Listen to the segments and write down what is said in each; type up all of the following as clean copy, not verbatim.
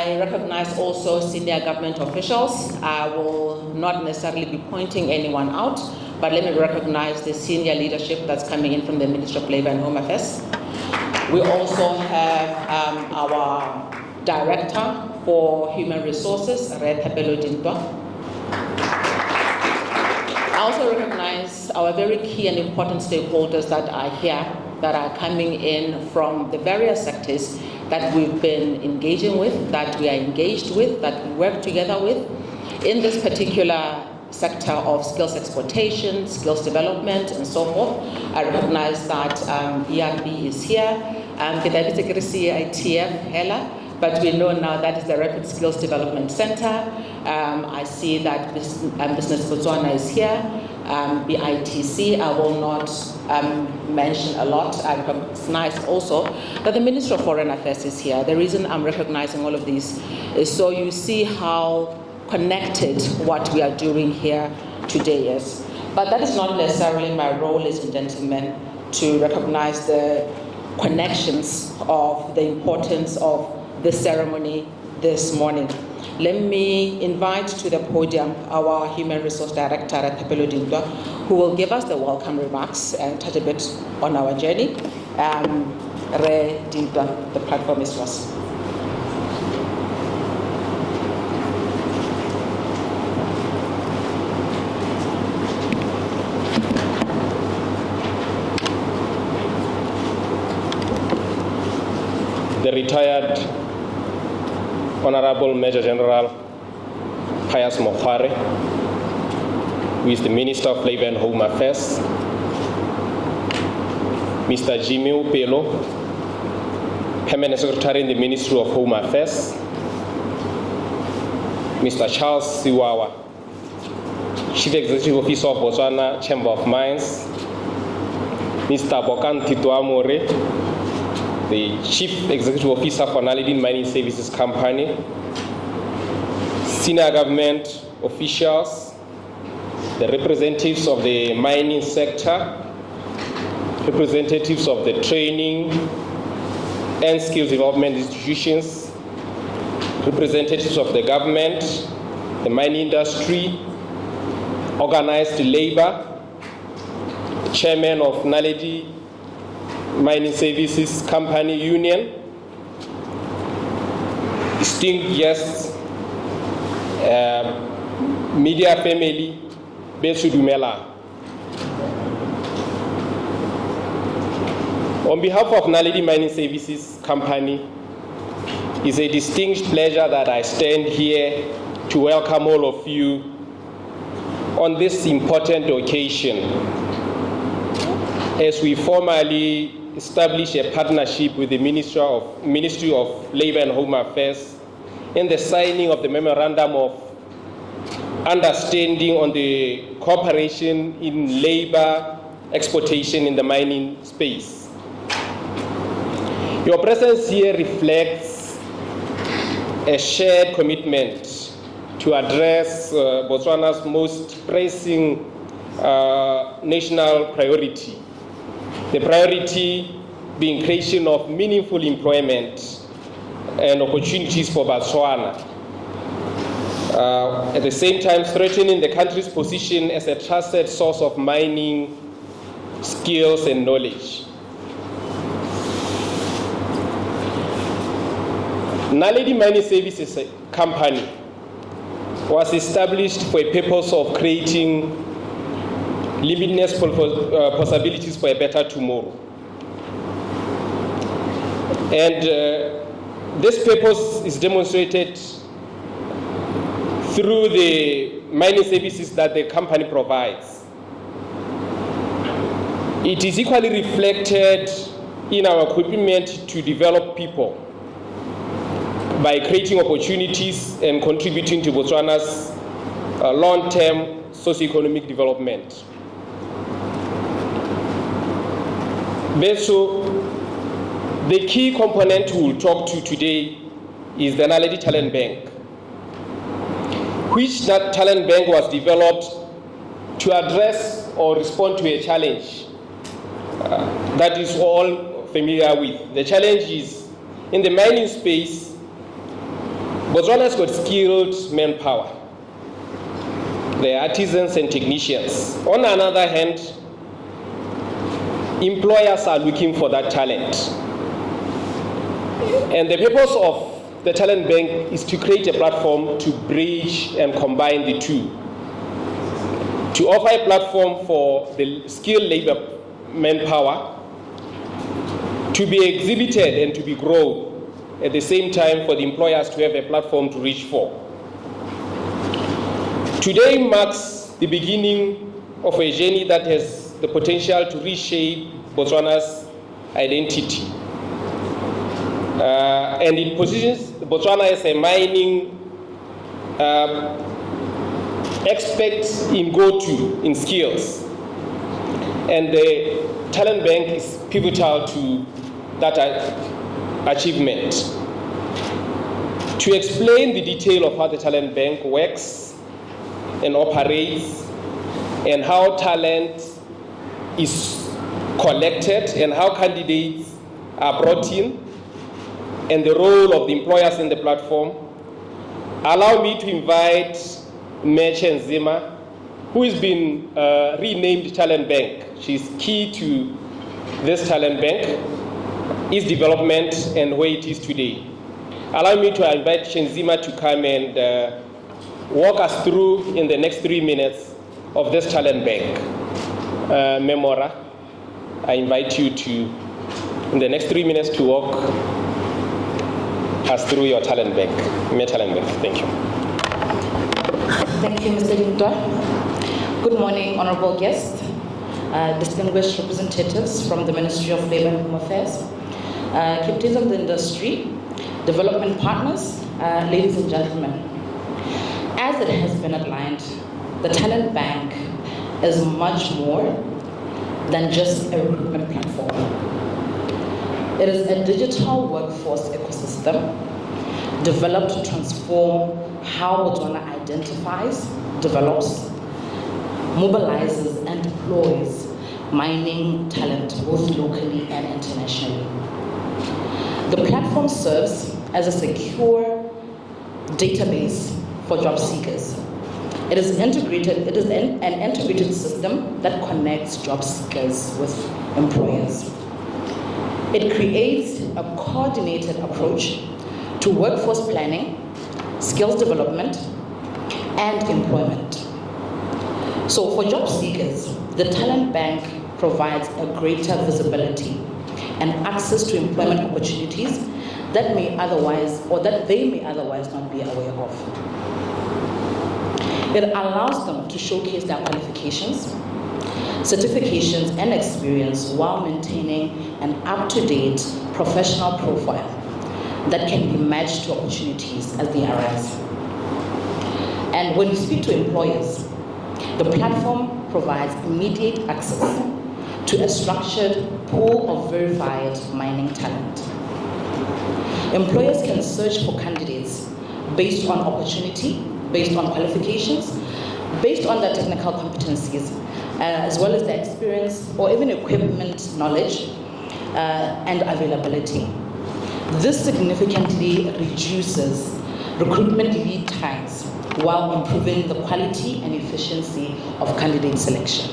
I recognize also senior government officials. I will not necessarily be pointing anyone out, but let me recognize the senior leadership that's coming in from the Ministry of Labor and Home Affairs. We also have our Director for Human Resources, I also recognize our very key and important stakeholders that are here, that are coming in from the various sectors that we've been engaging with, that we are engaged with, that we work together with in this particular sector of skills exportation, skills development, and so forth. I recognize that ERB is here, but we know now that is the Rapid Skills Development Center. I see that Business Botswana is here, BITC, I will not mention a lot. I recognize also that the Ministry of Foreign Affairs is here. The reason I'm recognizing all of these is so you see how connected what we are doing here today is. But that is not necessarily my role, ladies and gentlemen, to recognize the connections of the importance of the ceremony this morning. Let me invite to the podium our Human Resource Director, who will give us the welcome remarks and touch a bit on our journey. The platform is yours. The retired Honorable Major General Pius Mokhare, who is the Minister of Labor and Home Affairs, Mr. Jimmy Upelo, Permanent Secretary in the Ministry of Home Affairs, Mr. Charles Siwawa, Chief Executive Officer of Botswana Chamber of Mines, Mr. Bokan Tituamore, the Chief Executive Officer for Naledi Mining Services Company, senior government officials, the representatives of the mining sector, representatives of the training and skills development institutions, representatives of the government, the mining industry, organized labor, chairman of Naledi Mining Services Company Union, distinguished guests, media family, Besudumela. On behalf of Naledi Mining Services Company, it's a distinct pleasure that I stand here to welcome all of you on this important occasion as we formally establish a partnership with the Ministry of Labor and Home Affairs in the signing of the Memorandum of Understanding on the cooperation in labor exportation in the mining space. Your presence here reflects a shared commitment to address Botswana's most pressing national priority. The priority being creation of meaningful employment and opportunities for Botswana. At the same time, strengthening the country's position as a trusted source of mining skills and knowledge. Naledi Mining Services Company was established for a purpose of creating limitless possibilities for a better tomorrow. And this purpose is demonstrated through the mining services that the company provides. It is equally reflected in our commitment to develop people by creating opportunities and contributing to Botswana's long-term socio-economic development. So, the key component we'll talk to today is the Naledi Talent Bank, which that talent bank was developed to address or respond to a challenge that is all familiar with. The challenge is in the mining space, Botswana's got skilled manpower. They are artisans and technicians. On the other hand, employers are looking for that talent. And the purpose of the talent bank is to create a platform to bridge and combine the two. To offer a platform for the skilled labor manpower to be exhibited and to be grown, at the same time for the employers to have a platform to reach for. Today marks the beginning of a journey that has the potential to reshape Botswana's identity. And it positions Botswana as a mining expert in go-to, in skills. And the talent bank is pivotal to that achievement. To explain the detail of how the talent bank works and operates, and how talent is collected, and how candidates are brought in, and the role of the employers in the platform, allow me to invite Meche Nzima, who has been renamed Talent Bank. She's key to this talent bank, its development, and where it is today. Allow me to invite Nzima to come and walk us through in the next 3 minutes of this talent bank. Memora, I invite you to, in the next 3 minutes, to walk us through your talent bank, talent bank. Thank you. Thank you, Mr. Lindwa. Good morning, honorable guests, distinguished representatives from the Ministry of Labour and Home Affairs, captains of the industry, development partners, ladies and gentlemen. As it has been outlined, the talent bank is much more than just a recruitment platform. It is a digital workforce ecosystem developed to transform how Botswana identifies, develops, mobilizes, and deploys mining talent both locally and internationally. The platform serves as a secure database for job seekers. It is an integrated system that connects job seekers with employers. It creates a coordinated approach to workforce planning, skills development, and employment. So for job seekers, the talent bank provides a greater visibility and access to employment opportunities that they may otherwise not be aware of. It allows them to showcase their qualifications, certifications, and experience while maintaining an up-to-date professional profile that can be matched to opportunities as they arise. And when you speak to employers, the platform provides immediate access to a structured pool of verified mining talent. Employers can search for candidates based on opportunity, based on qualifications, based on their technical competencies, as well as their experience or even equipment knowledge and availability. This significantly reduces recruitment lead times while improving the quality and efficiency of candidate selection.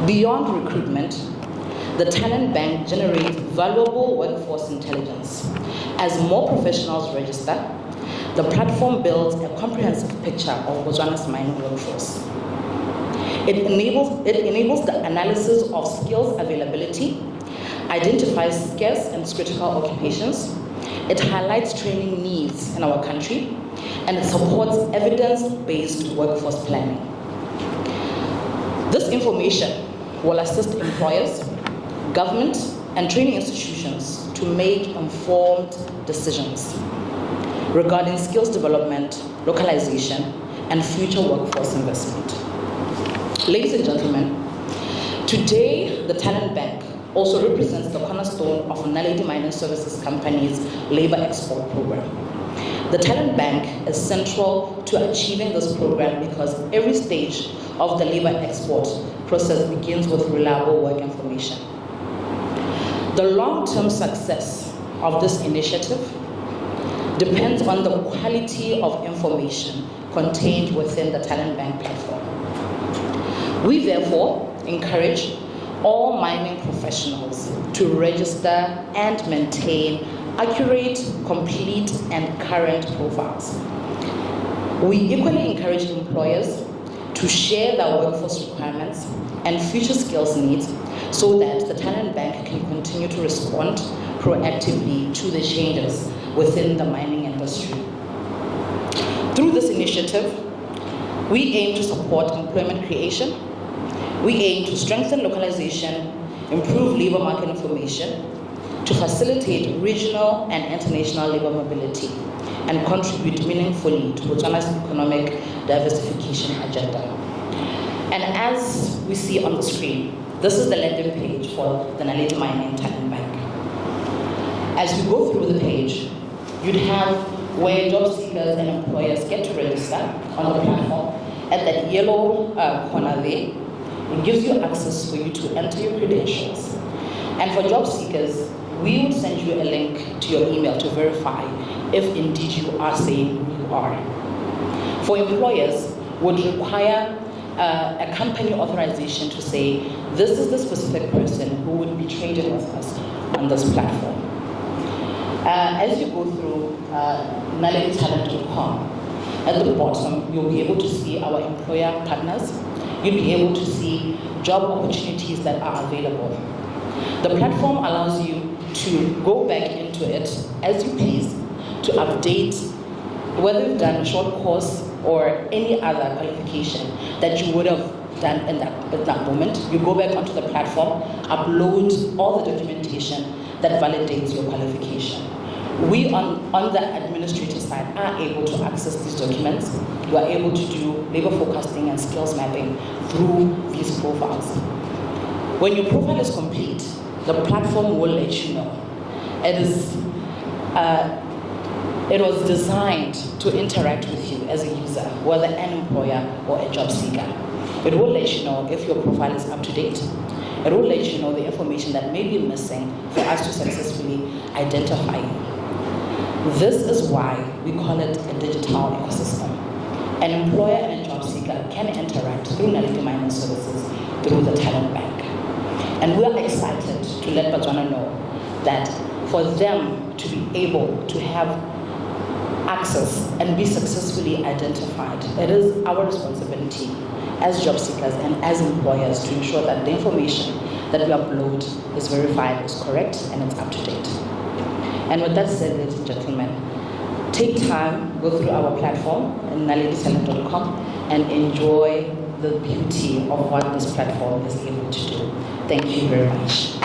Beyond recruitment, the talent bank generates valuable workforce intelligence. As more professionals register, the platform builds a comprehensive picture of Botswana's mining workforce. It enables the analysis of skills availability, identifies scarce and critical occupations, it highlights training needs in our country, and it supports evidence-based workforce planning. This information will assist employers, government, and training institutions to make informed decisions regarding skills development, localization, and future workforce investment. Ladies and gentlemen, today the Talent Bank also represents the cornerstone of Naledi Mining Services Company's Labor Export Program. The Talent Bank is central to achieving this program because every stage of the labor export process begins with reliable work information. The long-term success of this initiative depends on the quality of information contained within the Talent Bank platform. We therefore encourage all mining professionals to register and maintain accurate, complete, and current profiles. We equally encourage employers to share their workforce requirements and future skills needs so that the Talent Bank can continue to respond proactively to the changes within the mining industry. Through this initiative, we aim to support employment creation. We aim to strengthen localization, improve labor market information, to facilitate regional and international labor mobility, and contribute meaningfully to Botswana's economic diversification agenda. And as we see on the screen, this is the landing page for the Naledi Mining Talent Bank. As you go through the page, you'd have where job seekers and employers get to register on the platform. At that yellow corner there, it gives you access for you to enter your credentials. And for job seekers, we will send you a link to your email to verify if indeed you are saying who you are. For employers, would require a company authorization to say, this is the specific person who would be traded with us on this platform. As you go through NalediTalent.com, at the bottom, you'll be able to see our employer partners. You'll be able to see job opportunities that are available. The platform allows you to go back into it as you please to update whether you've done a short course or any other qualification that you would have done at that moment. You go back onto the platform, upload all the documentation that validates your qualification. We on the administrator side are able to access these documents. You are able to do labor forecasting and skills mapping through these profiles. When your profile is complete, the platform will let you know. It was designed to interact with you as a user, whether an employer or a job seeker. It will let you know if your profile is up to date. It will let you know the information that may be missing for us to successfully identify you. This is why we call it a digital ecosystem. An employer and a job seeker can interact through Naledi Mining Services through the Talent Bank. And we are excited to let Botswana know that for them to be able to have access and be successfully identified, it is our responsibility as job seekers and as employers to ensure that the information that we upload is verified, is correct, and it's up to date. And with that said, ladies and gentlemen, take time, go through our platform, NalediTalent.com, and enjoy the beauty of what this platform is able to do. Thank you very much.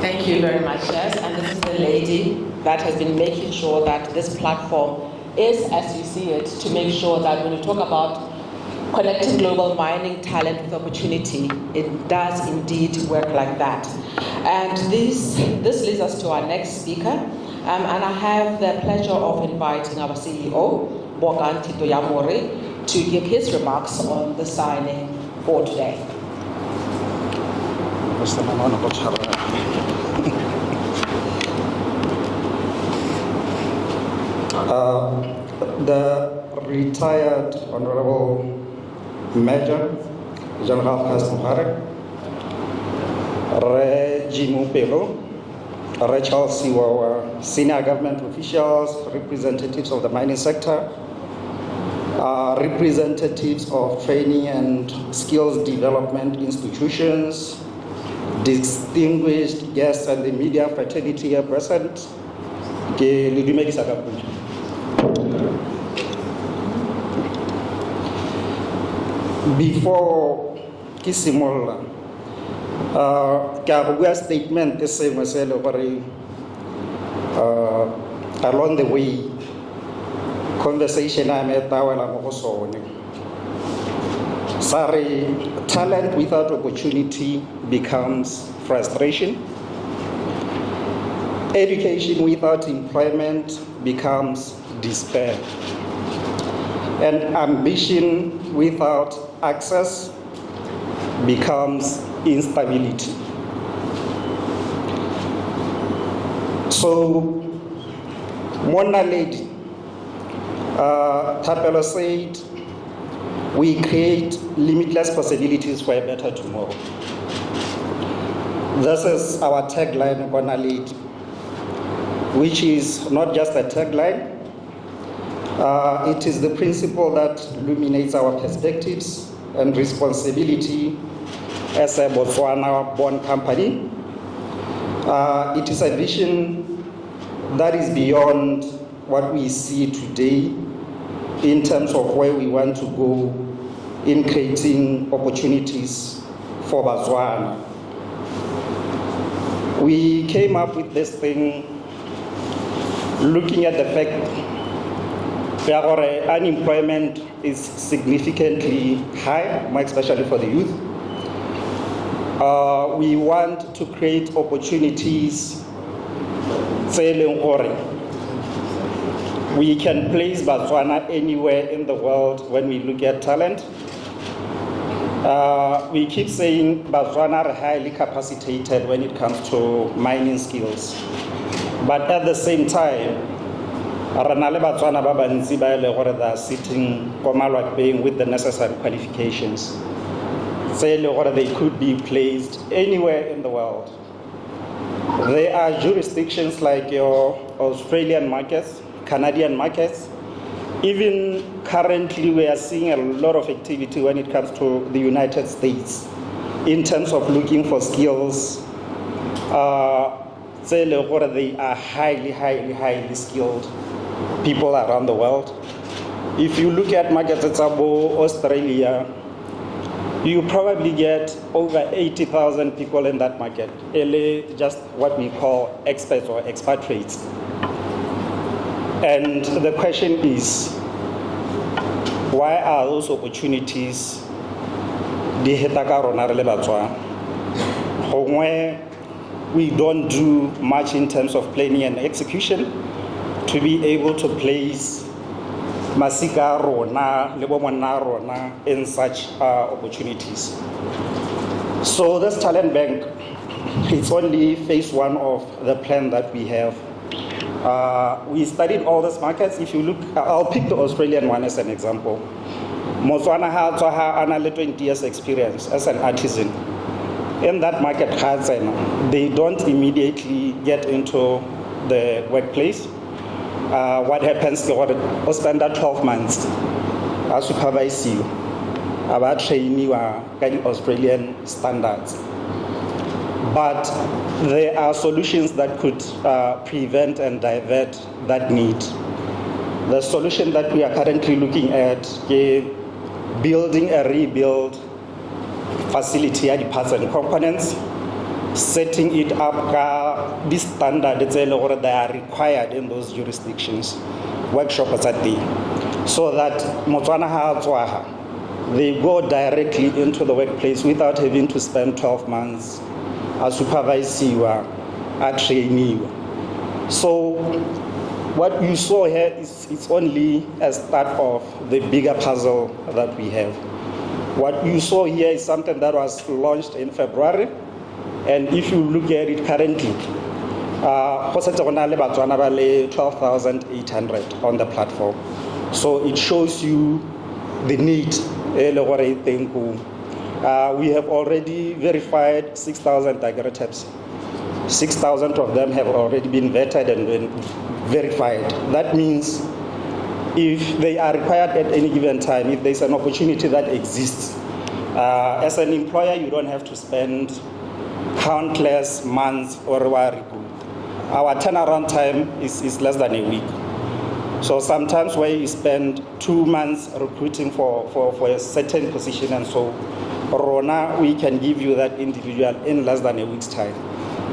Thank you very much, yes. And this is the lady that has been making sure that this platform is, as you see it, to make sure that when you talk about connecting global mining talent with opportunity, it does indeed work like that. And this leads us to our next speaker. And I have the pleasure of inviting our CEO, Bokanti Toyamori, to give his remarks on the signing for today. The retired Honorable Major General Kasmuhare, Jimu Pelo, Rachel Siwawa, senior government officials, representatives of the mining sector, representatives of training and skills development institutions, distinguished guests and the media fraternity here present. Before Kisimola, a statement the same as along the way, conversation I met sorry, talent without opportunity becomes frustration. Education without employment becomes despair. And ambition without access becomes instability. So, Naledi, Thapelo said, we create limitless possibilities for a better tomorrow. This is our tagline, Naledi, which is not just a tagline, it is the principle that illuminates our perspectives and responsibility as a Botswana-born company. It is a vision that is beyond what we see today in terms of where we want to go in creating opportunities for Botswana. We came up with this thing looking at the fact that unemployment is significantly high, more especially for the youth. We want to create opportunities. We can place Botswana anywhere in the world when we look at talent. We keep saying Botswana are highly capacitated when it comes to mining skills. But at the same time, Botswana they are sitting with the necessary qualifications. They could be placed anywhere in the world. There are jurisdictions like your Australian markets, Canadian markets. Even currently, we are seeing a lot of activity when it comes to the United States in terms of looking for skills. They are highly skilled people around the world. If you look at markets in Australia, you probably get over 80,000 people in that market, just what we call expats or expatriates. And the question is, why are those opportunities where we don't do much in terms of planning and execution to be able to place Masika Rona, Lebomana Rona in such opportunities. So this talent bank, it's only phase one of the plan that we have. We studied all these markets. If you look, I'll pick the Australian one as an example. Botswana has 20 years experience as an artisan. In that market, they don't immediately get into the workplace. What happens is we spend 12 months as supervise you about training you Australian standards. But there are solutions that could prevent and divert that need. The solution that we are currently looking at is building a rebuild facility at the parts and components, setting it up, this standard that are required in those jurisdictions, workshops at the, so that they go directly into the workplace without having to spend 12 months as supervise you, a trainee. So what you saw here is it's only a start of the bigger puzzle that we have. What you saw here is something that was launched in February, and if you look at it currently, 12,800 on the platform. So it shows you the need. We have already verified 6,000 daguerreotypes. 6,000 of them have already been vetted and been verified. That means if they are required at any given time, if there's an opportunity that exists, as an employer, you don't have to spend countless months or recruit. Our turnaround time is less than a week. So sometimes where you spend 2 months recruiting for a certain position, and so Rona, we can give you that individual in less than a week's time,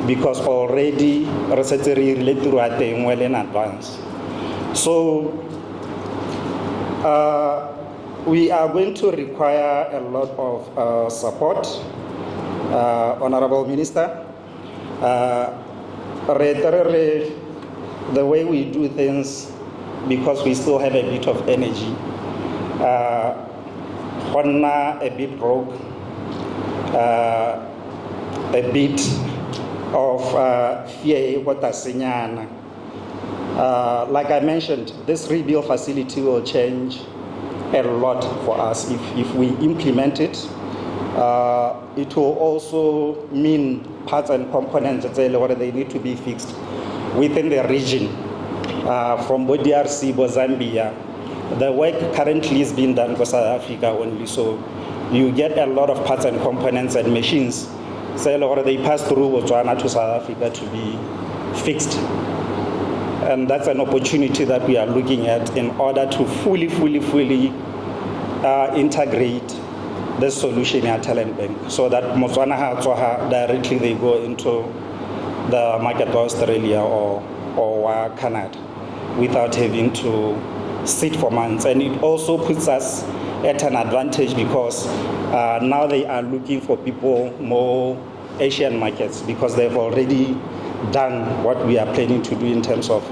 because already related well in advance. So we are going to require a lot of support, Honorable Minister. The way we do things, because we still have a bit of energy, a bit broke, a bit of fear. Like I mentioned, this rebuild facility will change a lot for us if we implement it. It will also mean parts and components that they need to be fixed within the region, from DRC, Zambia. The work currently is being done for South Africa only, so you get a lot of parts and components and machines. So they pass through Botswana to South Africa to be fixed. And that's an opportunity that we are looking at in order to fully integrate this solution at Talent Bank, so that Botswana directly they go into the market of Australia or Canada without having to sit for months. And it also puts us at an advantage because now they are looking for people more Asian markets, because they've already done what we are planning to do in terms of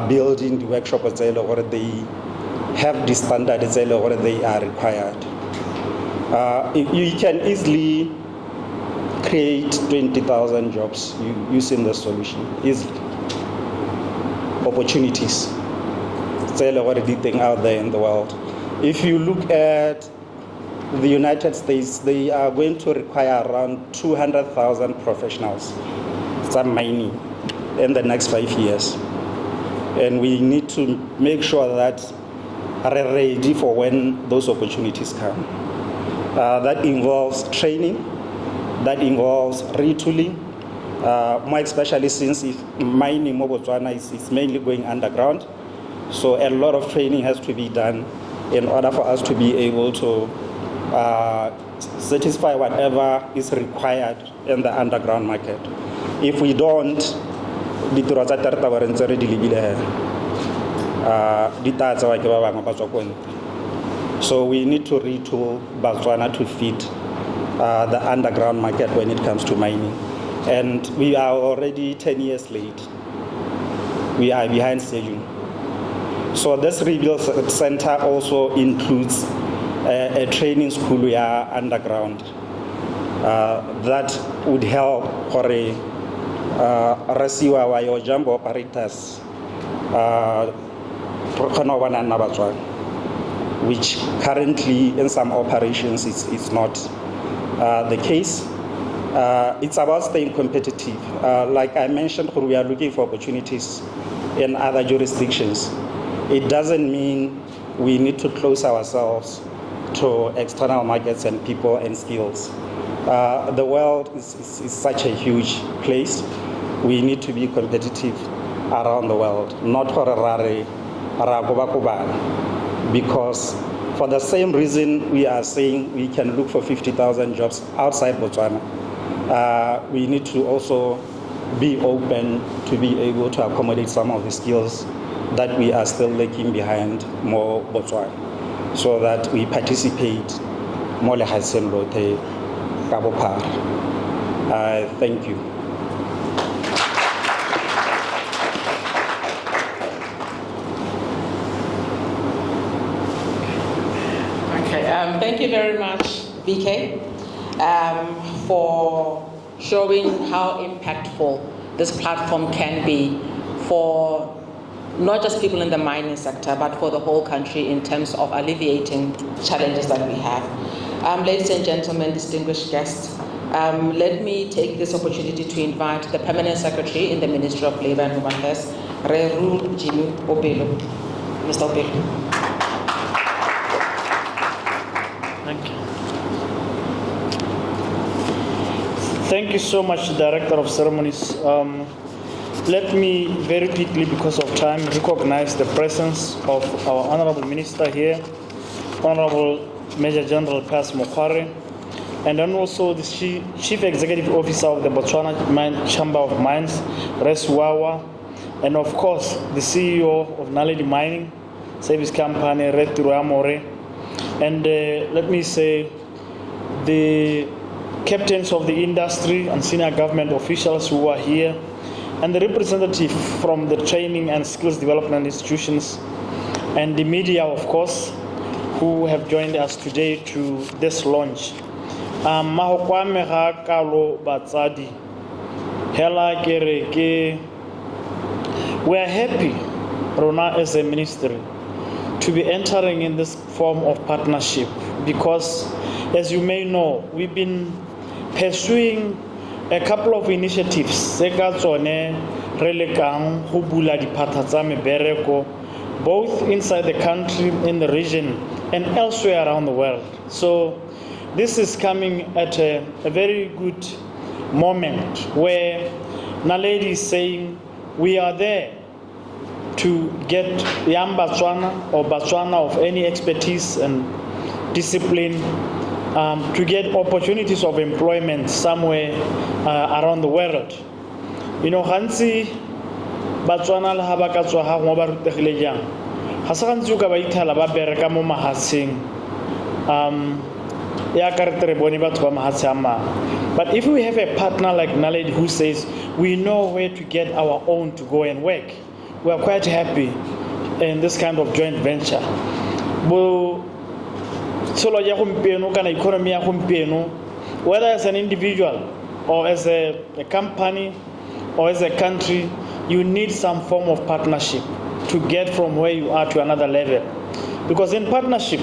building the workshop or they have the standards or they are required. You can easily create 20,000 jobs using the solution, easily. Opportunities. It's already thing out there in the world. If you look at the United States, they are going to require around 200,000 professionals, some mining, in the next 5 years. And we need to make sure that are ready for when those opportunities come. That involves training, that involves retooling, more especially since mining in Botswana is mainly going underground. So a lot of training has to be done in order for us to be able to satisfy whatever is required in the underground market. If we don't, so we need to retool Botswana to fit the underground market when it comes to mining. And we are already 10 years late. We are behind schedule. So this rebuild center also includes a training school we are underground that would help for resiwa wa your jumbo operators which currently in some operations is not the case. It's about staying competitive. Like I mentioned, we are looking for opportunities in other jurisdictions. It doesn't mean we need to close ourselves to external markets and people and skills. The world is such a huge place. We need to be competitive around the world, not for because for the same reason we are saying we can look for 50,000 jobs outside Botswana. We need to also be open to be able to accommodate some of the skills that we are still lagging behind more Botswana, so that we participate more like Rote Kabopar. Thank you. Thank you very much, BK, for showing how impactful this platform can be for not just people in the mining sector, but for the whole country in terms of alleviating challenges that we have. Ladies and gentlemen, distinguished guests, let me take this opportunity to invite the Permanent Secretary in the Ministry of Labour and Human Affairs, Reru Jimmy Obelo. Mr. Obelo. Thank you. Thank you so much, Director of Ceremonies. Let me very quickly, because of time, recognize the presence of our Honorable Minister here, Honorable Major General Pass Mokware, and then also the Chief Executive Officer of the Botswana Chamber of Mines, Res Wawa, and of course the CEO of Naledi Mining Service Company, Retiro Amore, and let me say the captains of the industry and senior government officials who are here, and the representative from the training and skills development institutions, and the media, of course, who have joined us today to this launch. Mahokwame ga kalo batsadi hela ke we are happy, Rona, as a ministry, to be entering in this form of partnership because, as you may know, we've been pursuing a couple of initiatives. Both inside the country, in the region, and elsewhere around the world. So this is coming at a very good moment where Naledi is saying we are there to get young Botswana or Botswana of any expertise and discipline to get opportunities of employment somewhere around the world. You know, Hansi Batswana le ha ba ka tswa ha ngwa ba rutegile jang ga se gantsi o ka ba ithala ba bereka mo mahatsheng ya ka re tere bone batho ba mahatshe a mang. But if we have a partner like Naledi who says we know where to get our own to go and work, we are quite happy in this kind of joint venture. Bo solo ya gompieno kana economy ya gompieno, whether as an individual or as a company or as a country, you need some form of partnership to get from where you are to another level. Because in partnership,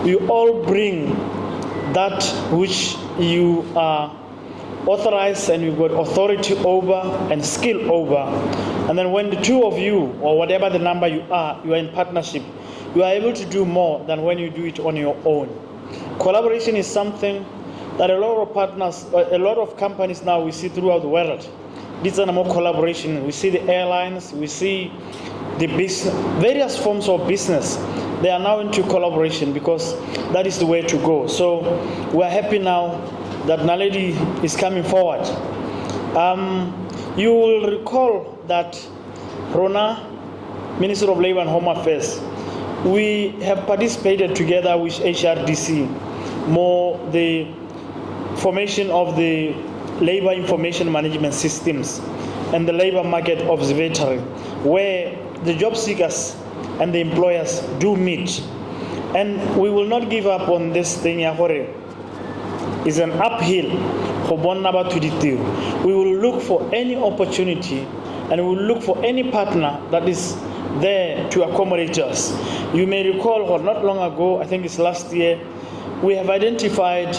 you all bring that which you are authorized and you've got authority over and skill over. And then when the two of you, or whatever the number you are in partnership, you are able to do more than when you do it on your own. Collaboration is something that a lot of partners, a lot of companies now we see throughout the world. This is more collaboration. We see the airlines, we see the business, various forms of business. They are now into collaboration because that is the way to go. So we are happy now that Naledi is coming forward. You will recall that Rona, Minister of Labor and Home Affairs, we have participated together with HRDC, the formation of the labor information management systems and the labor market observatory, where the job seekers and the employers do meet. And we will not give up on this thing. It's an uphill. We will look for any opportunity and we will look for any partner that is there to accommodate us. You may recall, not long ago, I think it's last year, we have identified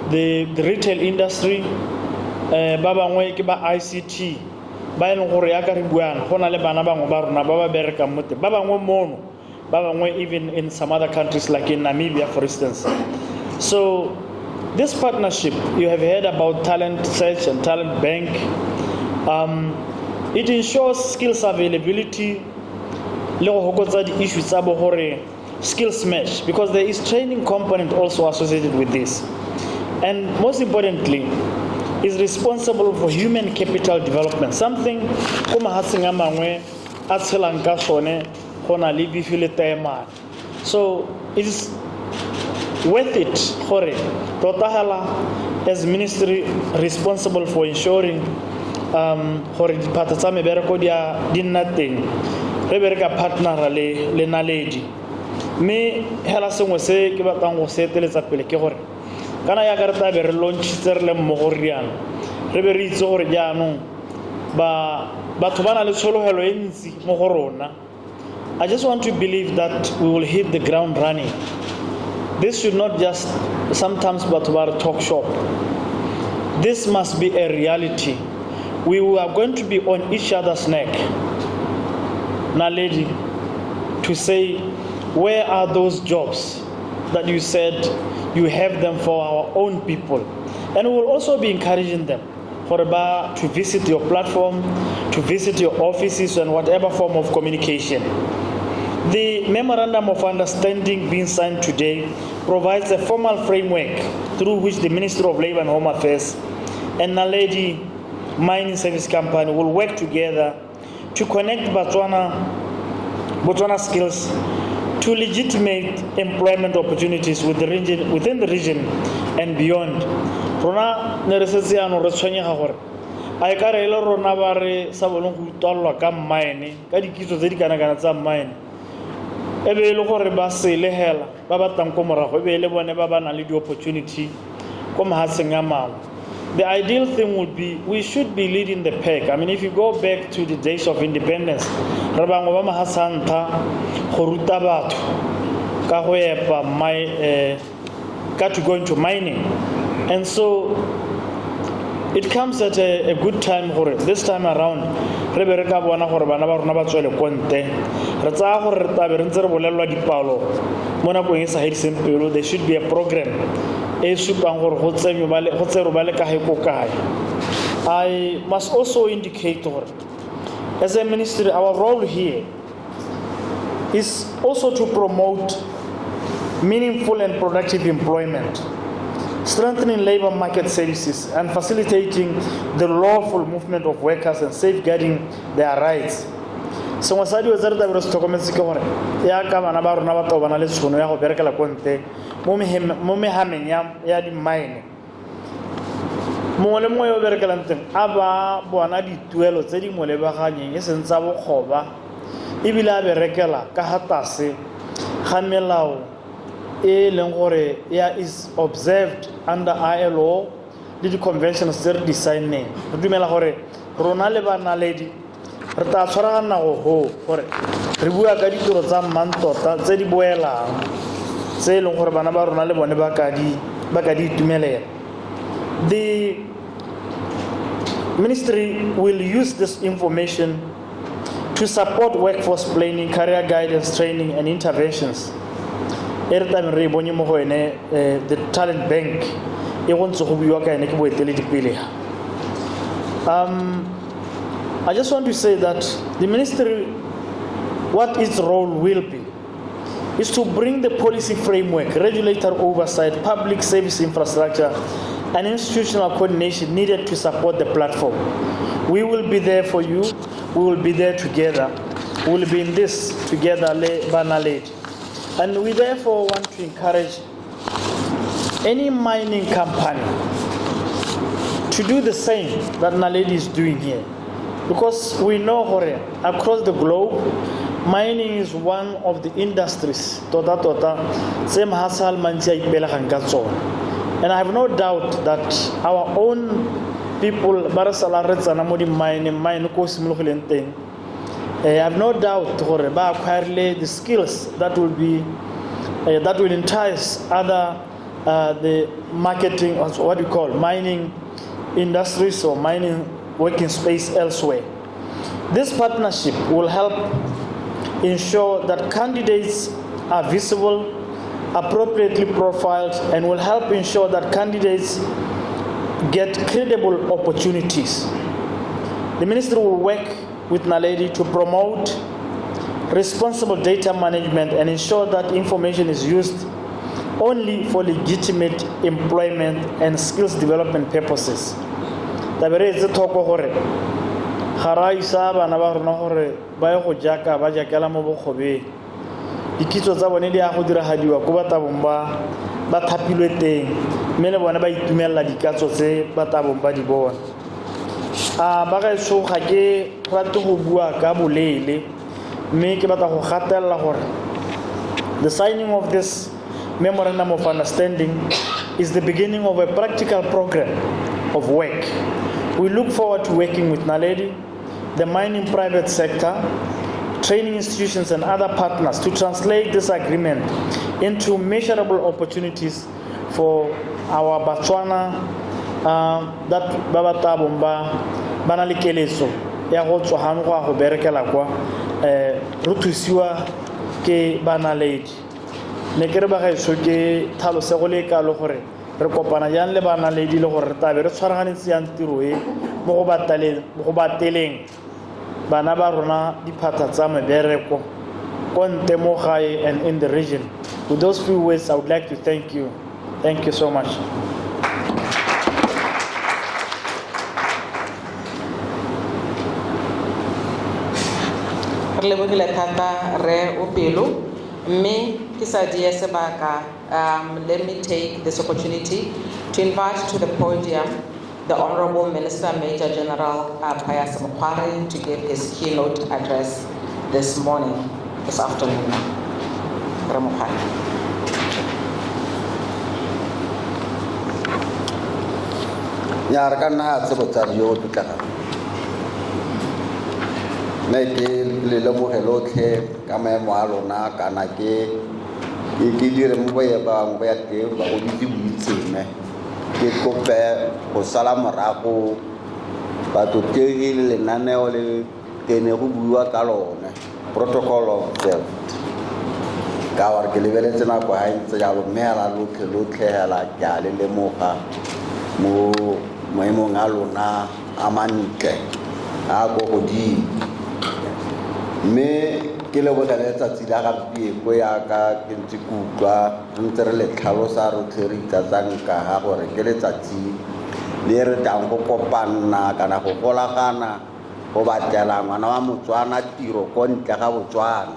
the retail industry, baba ngwe ke ba ICT, ba e leng gore ya ka re buang go na le bana bangwe ba rona ba ba bereka mote ba bangwe mono ba bangwe even in some other countries like in Namibia, for instance. So this partnership, you have heard about talent search and talent bank. It ensures skills availability, le go hokotsa di issues tsa bo gore skills match, because there is training component also associated with this. And most importantly, is responsible for human capital development. Something so it is worth it for Totahala as ministry responsible for ensuring for the patatame bereko dia dinnating rebereka partner le Naledi me hela sengwe se ke batlang go se teletsa pele ke gore kana ya karata be re launch tserle mogoriana re be re itse gore jaanong ba batho bana le tsholohelo e ntsi mo go rona. I just want to believe that we will hit the ground running. This should not just sometimes but a talk shop. This must be a reality. We are going to be on each other's neck, Naledi, to say, where are those jobs that you said you have them for our own people? And we will also be encouraging them to visit your platform, to visit your offices and whatever form of communication. The Memorandum of Understanding being signed today provides a formal framework through which the Ministry of Labor and Home Affairs and Naledi Mining Service Company will work together to connect Botswana skills to legitimate employment opportunities within the region and beyond. Rona ne re setse ano re tshwenyega gore a e ka re le rona ba re sa bolong go utlwalwa ka mine ka dikitso tse di kana-kana tsa mine e be e le gore ba selehela ba batlang ko morago e be le bone ba ba nang le di-opportunity ko mahatsheng a mangwe. the ideal thing would be we should be leading the pack. I mean, if you go back to the days of independence, re bangwe ba mahasanta go ruta batho ka go epa to go into mining. And so it comes at a good time this time around re be re ka bona gore bana ba rona ba tswele konte re tsaya gore re tabe re ntse re bolelwa dipalo mo nakong e sa hediseng pelo. There should be a program e supang gore go tsenyo ba le kae ko kae. I must also indicate gore as a ministry our role here is also to promote meaningful and productive employment, strengthening labor market services, and facilitating the lawful movement of workers and safeguarding their rights. So mosadi wa tsare tabelo se tlhokometse ke gore ya ka bana ba rona ba tobana le tshono ya go berekela konte mo mehameng ya di-mine. Mongwe le mongwe yo berekelang teng a ba bona dituelo tse di mo lebaganyeng e seng tsa bokgoba ebile a berekela ka ga tlase ga melao e leng gore is observed under ILO le di-conventions tse re di-signeng. Re dumela gore rona le ba Naledi re tla tshwaragana go gore re bua ka ditiro tsa mmantota tse di boelang tse e leng gore bana ba rona le bone ba ka di itumelela. The ministry will use this information to support workforce planning, career guidance, training, and interventions. Every time re bone mo go ene the talent bank e go ntse go buiwa ka ene ke boeteledipele. I just want to say that the ministry, what its role will be, is to bring the policy framework, regulatory oversight, public service infrastructure, and institutional coordination needed to support the platform. We will be there for you. We will be there together. We will be in this together, Naledi. And we therefore want to encourage any mining company to do the same that Naledi is doing here. Because we know across the globe, mining is one of the industries same hasal mantia ipela gangatso. And I have no doubt that our own people barasalaretsa mo di mine ko simologileng teng. I have no doubt ba acquire the skills that will entice other the marketing, what you call mining industries or mining working space elsewhere. This partnership will help ensure that candidates are visible, appropriately profiled, and will help ensure that candidates get credible opportunities. The ministry will work with Naledi to promote responsible data management and ensure that information is used only for legitimate employment and skills development purposes. Tabere ze thoko gore garai sa bana ba rona gore ba ye go jaka ba jakela mo bogobeng dikitso tsa bone di a go diragadiwa go batabong ba thapilwe teng mme le bona ba itumella dikatso tse batabong ba di bona. Ba ga so ga ke rate go bua ka bolele mme ke batla go gatella gore the signing of this Memorandum of Understanding is the beginning of a practical program of work. We look forward to working with Naledi, the mining private sector, training institutions and other partners to translate this agreement into measurable opportunities for our Botswana that babata bomba banalikeletso ya go tswa go go berekela kwa re thusiwa ke Naledi. Ne ke re ba ga so ke tlhalose go le kalo gore re kopana jang le Naledi le gore re tabe re tshwaraganetse yang tiro e mo go bateleng bana ba rona diphata tsa mebereko konte mo gae and in the region. With those few words, I would like to thank you. Thank you so much. Let me take this opportunity to invite to the podium the Honorable Minister Major General Pius Mkwari to give his keynote address this afternoon. nyar kan na se botsar yo tutla ne ke le mo hello ke ka me mo alona kana ke dire mo ya ba mo ya ke ba go di buitsene ke kope go sala morago ba to ke le naneo le tene go bua ka lone protocol observed ka war ke lebeletse na kwa ntse ya bo mela lotlhe la ka le moga mo maemong a lona a mantle a go godimo me ke le bona letsatsi la gampieko ya ka ke ntse kutlwa ntse re le tlhalosa re tlheritsa tsanka ha gore ke letsatsi le re tang go kopana kana go golagana go batlela ngwana wa Motswana tiro ko ntle ga Botswana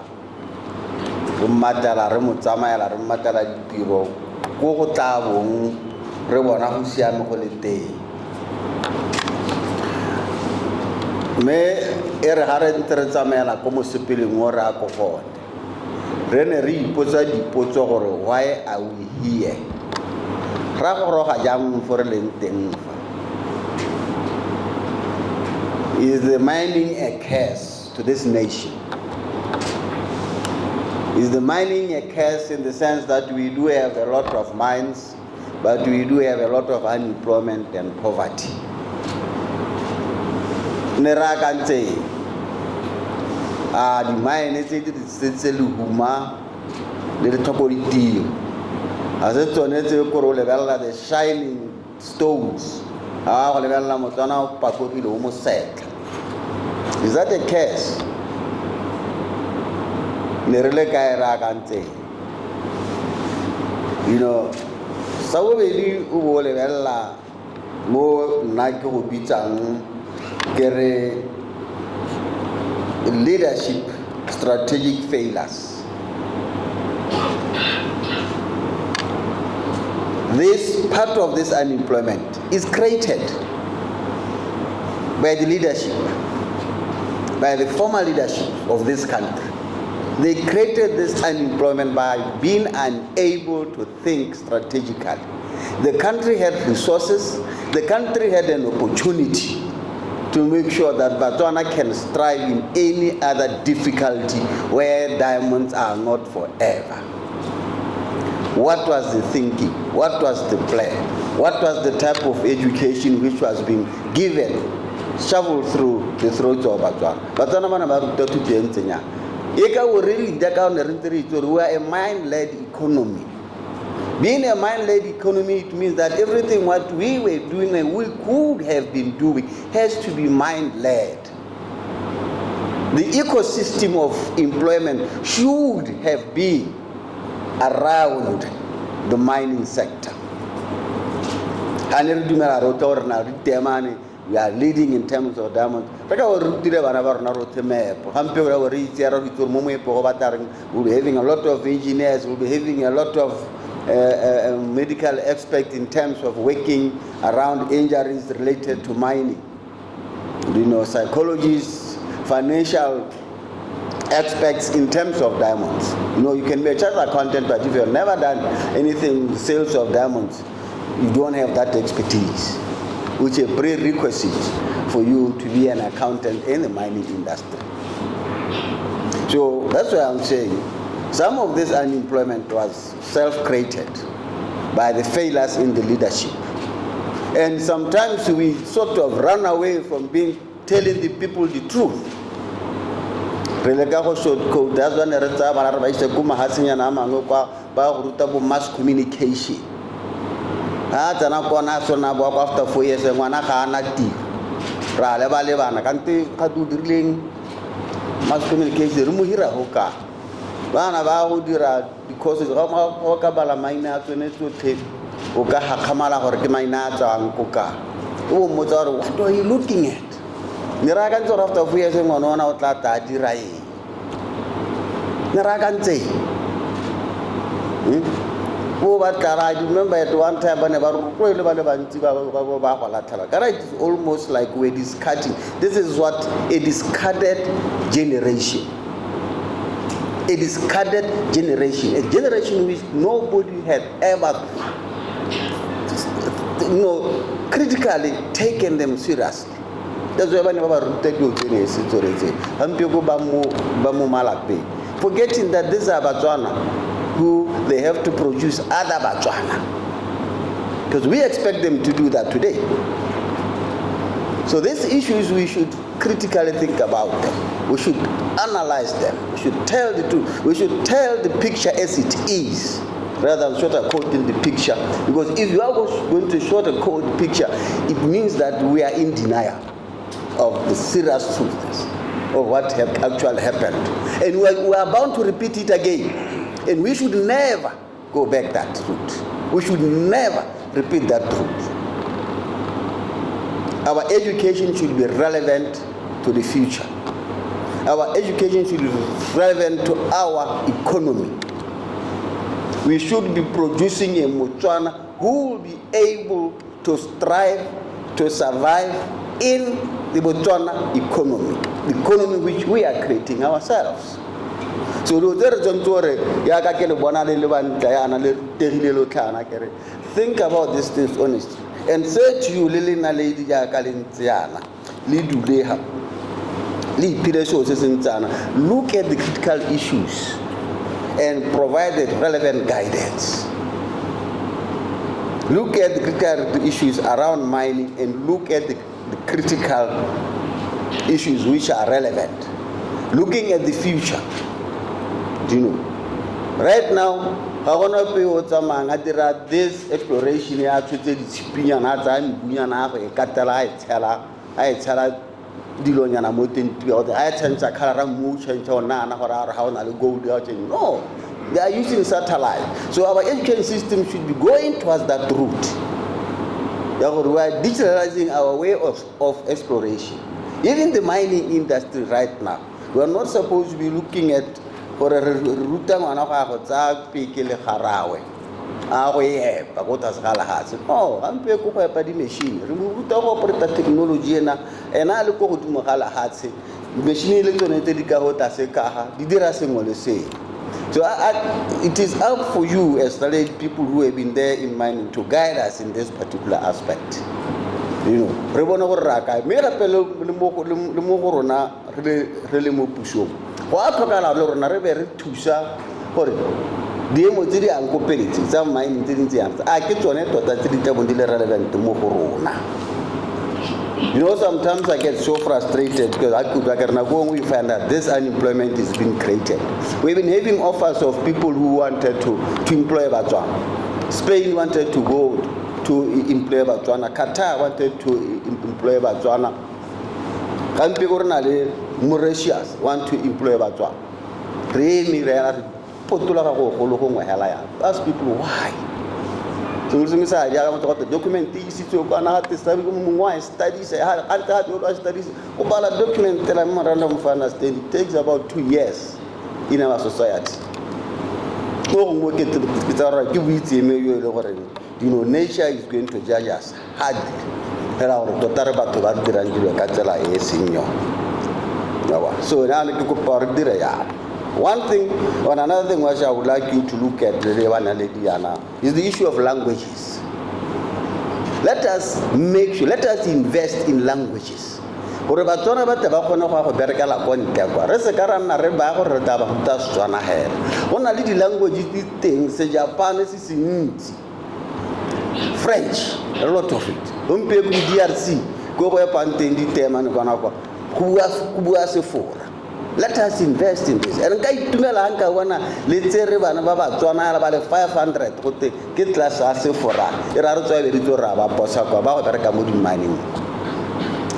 re mmatela re motsamaela re mmatela ditiro go go tla bong re bona go siame go le teng me ere ha re ntse re tsamaela ko mosepeleng o re a go gone re ne re ipotsa dipotso gore why are we here ra go roga jang for leng teng fa is the mining a curse to this nation? Is the mining a curse in the sense that we do have a lot of mines, but we do have a lot of unemployment and poverty? Nerakante, the mine is a huma, the topolitio. As it on it, the shining stones. Is that a curse? You know, so we more leadership strategic failures. This part of this unemployment is created by the leadership, by the former leadership of this country. They created this unemployment by being unable to think strategically. The country had resources, the country had an opportunity to make sure that Botswana can strive in any other difficulty where diamonds are not forever. What was the thinking? What was the plan? What was the type of education which was being given, shoveled through the throats of Botswana? Botswana mana ba ruta thuto e ntsenya. E ka o really daka o ne re ntse re itse we are a mind-led economy. Being a mind-led economy, it means that everything what we were doing and we could have been doing has to be mind-led. The ecosystem of employment should have been around the mining sector. We are leading in terms of diamonds. We'll be having a lot of engineers, we'll be having a lot of medical experts in terms of working around injuries related to mining. You know, psychologists, financial experts in terms of diamonds. You know, you can be a chartered accountant, but if you've never done anything sales of diamonds, you don't have that expertise, which is a prerequisite for you to be an accountant in the mining industry. So that's why I'm saying some of this unemployment was self-created by the failures in the leadership. And sometimes we sort of run away from telling the people the truth. That's mass communication. After 4 years, mass communication. Because it's what are you looking at? After 4 years, I remember at one time it's almost like we're discarding. This is what a discarded generation. A discarded generation. A generation which nobody had ever critically taken them seriously. That's why when forgetting that these are Batswana who they have to produce other Batswana. Because we expect them to do that today. So these issues we should critically think about them. We should analyze them. We should tell the truth. We should tell the picture as it is, rather than sugarcoating the picture. Because if you are going to sugarcoat the picture, it means that we are in denial of the serious truth of what actually happened. And we are bound to repeat it again. And we should never go back that route. We should never repeat that route. Our education should be relevant to the future. Our education should be relevant to our economy. We should be producing a Botswana who will be able to strive to survive in the Botswana economy, the economy which we are creating ourselves. So think about these things honestly. And say to you, Lili Naledi Jakalintiana, Liduleha, Li Piresos in Tana, look at the critical issues and provide the relevant guidance. Look at the critical issues around mining and look at the critical issues which are relevant. Looking at the future, do you know? Right now, I want to pay what this exploration here to the Chipian Azan, Bunyana, Catala, I tell Diloniana Mountain, I tell Sakara Much and Nana or how I go out. No, they are using satellite. So our education system should be going towards that route. Therefore, we are digitalizing our way of exploration. Even the mining industry right now, we are not supposed to be looking at for a route on our Pikele Harawe. No, I'm paying for the machine. Remove the operator technology and I look to Mahala Hatsi, machine electronic Kahota Sekaha, Didirasing say. So it is up for you as people who have been there in mining to guide us in this particular aspect. You know, Rebonavoraka, Mirapelo Lumorona, really more push. What Pagala Lorna River Tusa, or Diemotiri and Copeliti, some mining intelligence. I get to an end that it will be relevant to Mokorona. You know, sometimes I get so frustrated because we find that this unemployment is being created. We've been having offers of people who wanted to employ Batswana. Spain wanted to go to employ Batswana. Qatar wanted to employ Batswana. Mauritius want to employ Batswana. Ask people why. So the document is to studies, studies. Document memorandum of understanding. It takes about 2 years in our society. You know, nature is going to judge us hardly. So one thing, or another thing which I would like you to look at is the issue of languages. Let us make sure, let us invest in languages. One of the languages, these things, Japanese is French, a lot of it. Don't pay DRC, go up and take the term and who has a four. Let us invest in this. And I to Melanka wana let's say Baba Twana about 500 get class as for mining.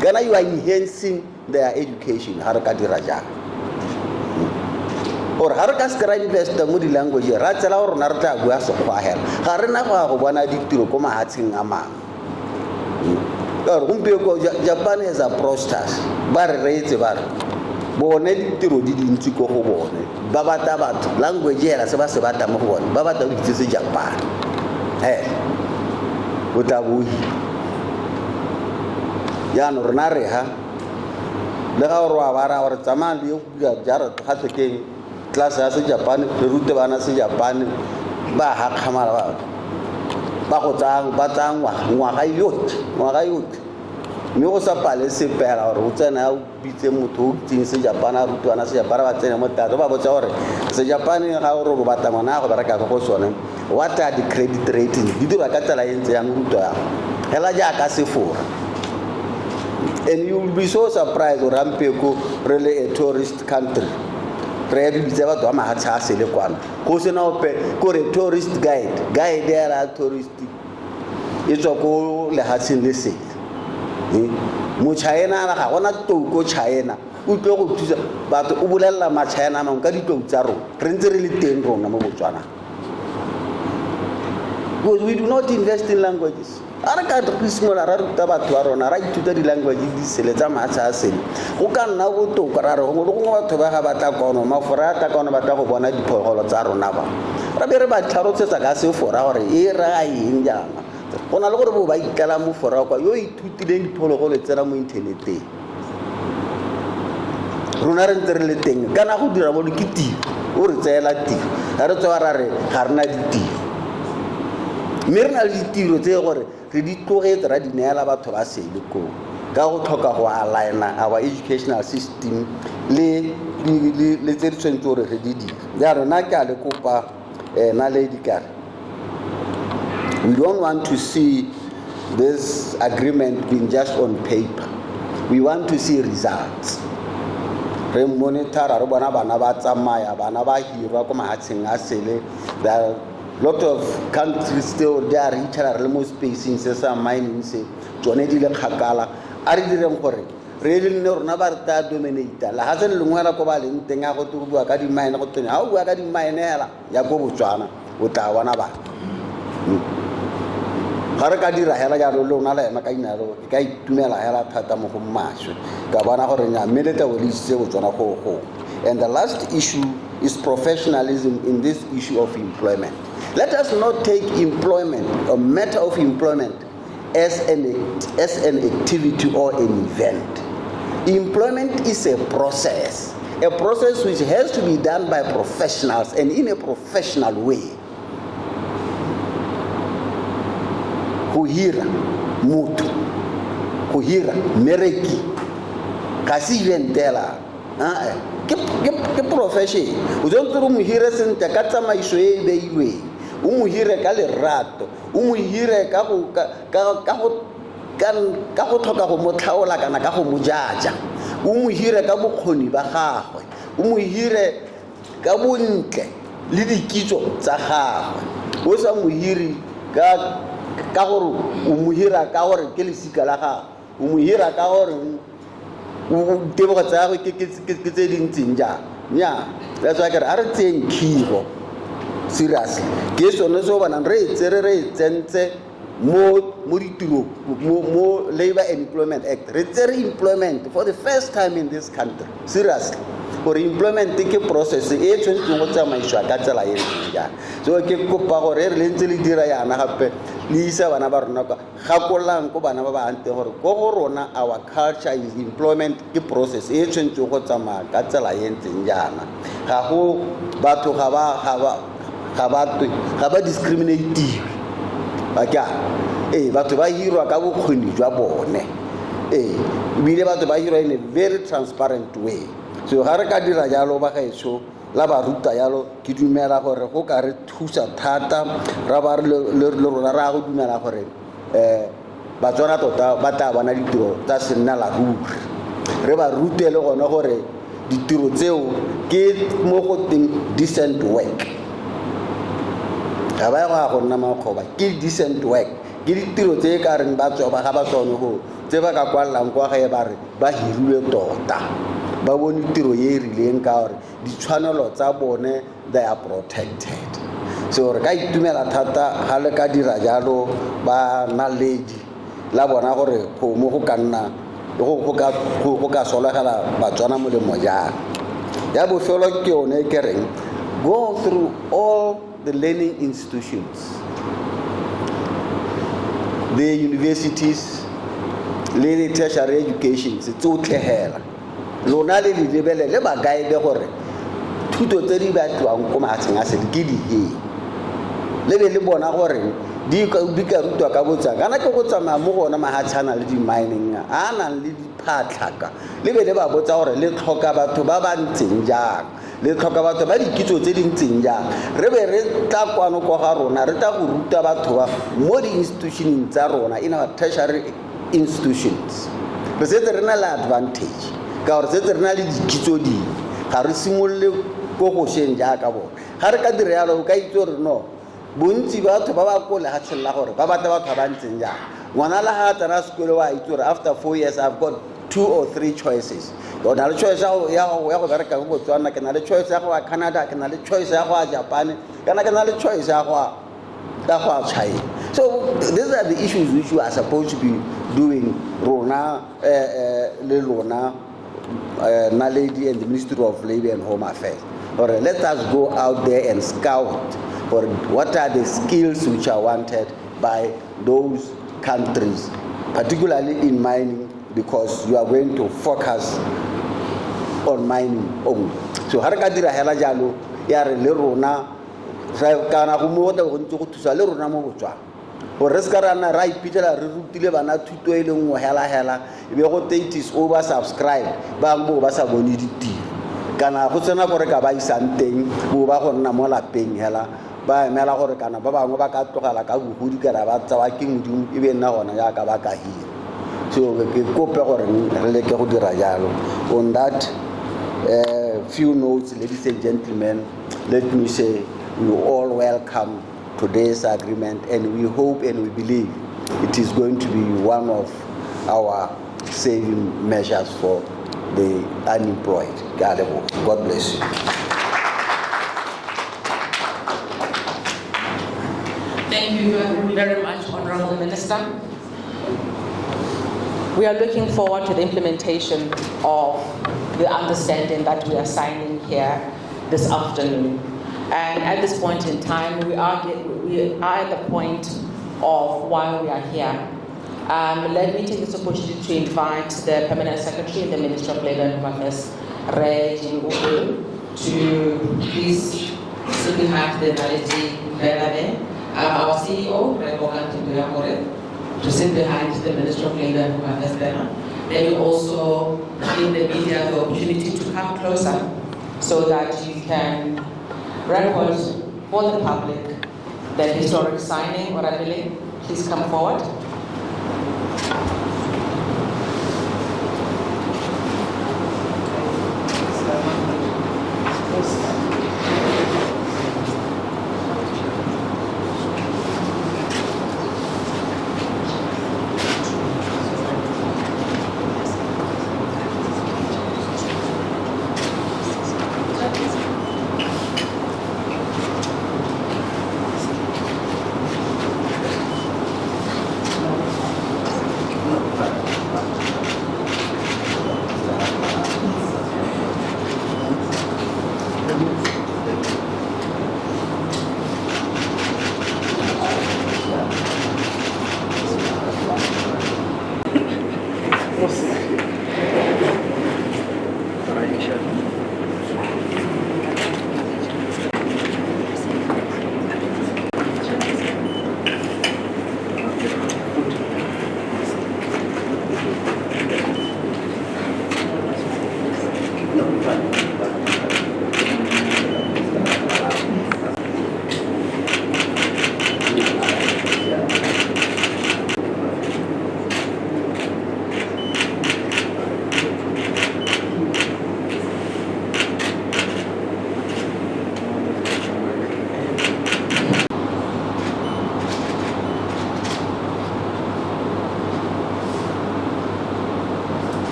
Ghana, you are enhancing their education, Harakati Raja. Or Harakas can invest the Moody language, Ratala or Narta Guas of Fire. Harana Wana Dicturo Koma Hatzing Ama. Japan has approached us. Bar rates bar. Bonnet to didn't go home. Baba Tabat, language, Sabasabata Mohon, Baba which is Japan. Eh, what are we? Yan Ronare, huh? The Harawara or Taman, you Jared has a king, class as a Japan, the root of Anasi Japan, Baha Kamara. ba go tsaya ngwaga yotlhe mme go sa pale sepela gore o tsena o bitse motho o itseng Sejapane rutwana Sejapane ba tsene mo tata ba botsa gore Sejapane ga o re go batla ngwana go bereka go sone what are the credit ratings di dira ka tsela e ntse yang rutwa ya hela jaaka sefora. And you will be so surprised or Rampeko really a tourist country. Re bitse batho ba mahatsha a sele kwana go se na ope ko re tourist guide there are tourist e tswa ko lehatsheng le sele mo China ga gona touko China o tlo go thusa batho o bolella ma China mang ka ditou tsa rona re ntse re le teng rona mo Botswana. Because we do not invest in languages. Ara ka trisimola ra ruta batho ba rona ra ithuta di language di sele tsa matsha a sele go ka nna go toka ra re go batho ba ga batla kono mafora ta kono ba tla go bona diphogolo tsa rona ba ra be re ba tlharotsetsa ka sefora gore e ra eng jana go na le gore bo ba ikala mo fora kwa yo ithutileng diphologolo tsena mo inthaneteng rona re ntse re le teng kana go dira bolo ke tiro o re tseela tiro ga re tswa ra re ga rena ditiro mme re na le ditiro tse gore re di tlogetse ra di neela batho ba sele ko ka go tlhoka go aligna our educational system le tse di tshwanetse gore re di dire ya rona ke a le kopa Naledi kare we don't want to see this agreement being just on paper. We want to see results. Re monitor re bona bana ba tsamaya bana ba hirwa ko mahatsheng a sele. There are lot of countries still they are reaching more spacing se sa mining se tsone di le kgakala a re direng gore re le nne rona ba re ta dominator la ha se le ngwana ko ba le nteng a go bua ka di mine go tsena ha o bua ka di mine hela ya go Botswana o tla bona ba ga re ka dira hela ja lona le ema ka inalo ka itumela hela thata mo go mashwe ka bona gore nya meleta o le se Botswana go. And the last issue is professionalism in this issue of employment. Let us not take employment, a matter of employment, as an activity or an event. Employment is a process which has to be done by professionals and in a professional way. Kuhira mutu, kuhira mereki, kasi ventela. Ke profession o tshwanetse o mo hire sentle ka tsamaiso e beilwe o mo hire ka lerato o mo hire ka go tlhoka go mo tlhaola kana ka go mo jaja o mo hire ka bokgoni ba gagwe o mo hire ka bontle le dikitso tsa gagwe o sa mo hire ka gore o mo hira ka gore ke lesika la gagwe o mo hira ka gore tebo tsa go ke tse dintseng ja nya that's why are tseng khibo seriously ke sone so bana re tsentse mo ditiro mo Labor and Employment Act re tsere employment for the first time in this country seriously for employment ke process e tshwanetse go tsamaiswa ka tsela e ja so ke kopa gore re lentse le dira yana gape le isa bana ba rona ka gakolang ko bana ba ba ante gore go rona our culture is employment ke process e tshwanetse go tsamaya ka tsela e ntseng jana ga go batho ga ba discriminate batho ba hirwa ka bokgoni jwa bone bile batho ba hirwa in a very transparent way so ga re ka dira jalo ba gaetsho la ba ruta jalo ke dumela gore go ka re thusa thata ra ba le rona ra go dumela gore ba tsona tota ba tla bona ditiro tsa senna la ruri re ba rute le gona gore ditiro tseo ke mo go teng decent work ga ba go nna makgoba ke decent work ke ditiro tse ka reng ba tswa ba ga ba tsone go tse ba ka kwallang kwa ga e ba re ba hirilwe tota ba bone tiro ye rileng ka gore ditshwanelo tsa bone they are protected so re ka itumela thata ga le ka dira jalo ba Naledi la bona gore go mo go ka nna go ka sologela Batswana molemo jang ya bofelo ke yone ke reng go through all the learning institutions the universities le tertiary education se tsotlhe hela lona le lebele le ba guide gore thuto tse di batliwang ko mahatsheng a se ke di le be le bona gore di ka rutwa ka botsa kana ke go tsamaya mo gona mahatshana le di-mining a nang le diphatlhaka le be le ba botsa gore le tlhoka batho ba ba ntseng jang le tlhoka batho ba dikitso tse di ntseng jang re be re tla kwano kwa ga rona re tla go ruta batho ba mo di-institutioneng tsa rona in our tertiary institutions re setse re na le advantage ka gore setse re na le dikitso dingwe ga re simolole ko go sheng jaaka bone ga re ka dire yalo o ka itse gore no bontsi batho ba ba ko lehatsheng la gore ba batla batho ba ba ntseng jang ngwana la ha tsena sekolo wa itse gore after 4 years I've got 2 or 3 choices o na le choice ya go bereka go Botswana ke na le choice ya go ya Canada ke na le choice ya go ya Japan kana ke na le choice ya go China. So these are the issues which we are supposed to be doing rona le lona Naledi and the Ministry of Labour and Home Affairs. Or let us go out there and scout for what are the skills which are wanted by those countries, particularly in mining, because you are going to focus on mining only. So haraka dira hela jalo ya re le rona kana go mo go ntse go thusa le rona mo Botswana go re ska rana ra ipitela re rutile bana thuto e leng go hela e be go it is over subscribe ba mo ba sa bone ditiro kana go tsena gore ka ba isang teng bo ba go nna mo lapeng hela ba emela gore kana ba bangwe ba ka tlogela ka bogudi ka ba tsawa ke modimo e be nna gona ya ka ba ka hira. So ke kope gore re leke go dira jalo. On that few notes, ladies and gentlemen, let me say we all welcome today's agreement, and we hope and we believe it is going to be one of our saving measures for the unemployed. God bless you. Thank you very much, Honorable Minister. We are looking forward to the implementation of the understanding that we are signing here this afternoon. And at this point in time, we are at the point of why we are here. Let me take this opportunity to invite the Permanent Secretary in the Ministry of Labour and Home Affairs, to please sit behind the Naledi, our CEO, to sit behind the Ministry of Labour and Home Affairs. They will also give the media the opportunity to come closer so that you can record for the public the historic signing. Orabile, please come forward.